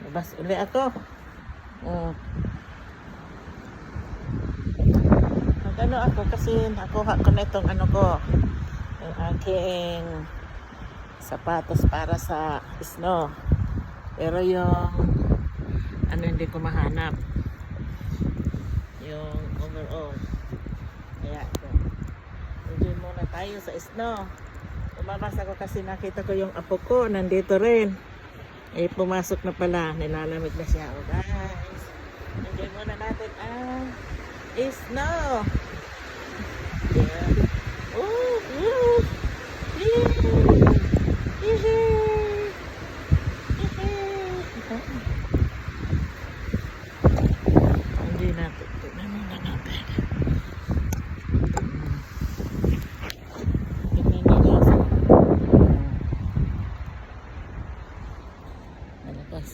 Labas uli ako. Oh. Nag-ano ako kasi nakuha ko na itong ano ko. Yung aking sapatos para sa snow. Pero yung ano hindi ko mahanap. Yung overall. Kaya ito. Enjoy muna tayo sa snow. Umabas ako kasi nakita ko yung apo ko nandito rin. Eh pumasok na pala. Nilalamig na siya. Oh guys. Enjoy muna natin ang snow. Yeah. Oh, oh. Hindi natin. Tignan muna natin. Tignan nyo guys. Nalabas.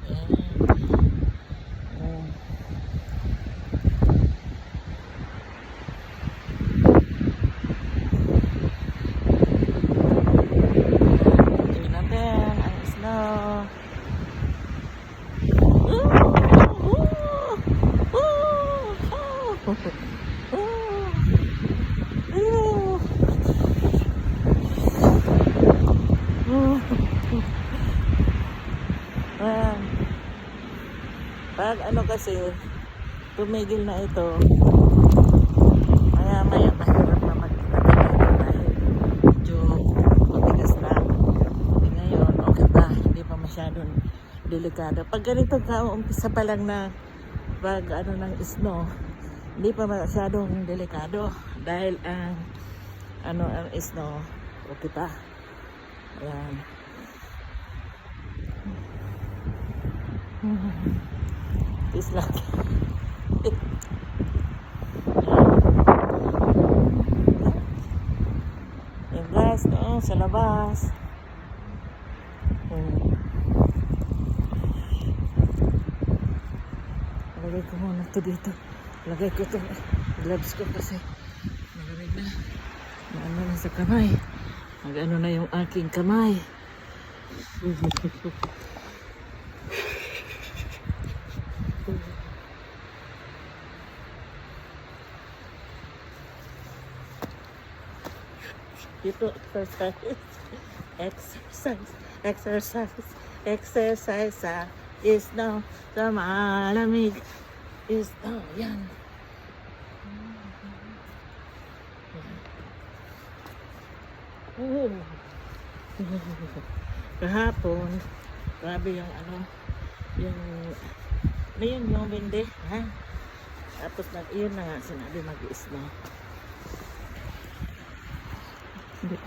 Ayan. Oh. Tignan natin ang snow. Pag ano kasi tumigil na ito, maya mahirap na magkakita dahil medyo matigas na. E ngayon okay pa, hindi pa masyadong delikado. Pag ganito ka umpisa pa lang na pag ano ng snow, hindi pa masyadong delikado dahil ang ano ang snow okay pa. Ayan. It's like yung guys doon sa labas. Lagay ko muna ito dito. Lagay ko ito gloves ko kasi malamig na. Maano na sa kamay. Mag-ano na yung aking kamay. Dito exercise sa snow sa malamig snow yan. Kahapon grabe yung ano yung yung bindi ha, tapos yun na nga sinabi mag-snow. Hindi.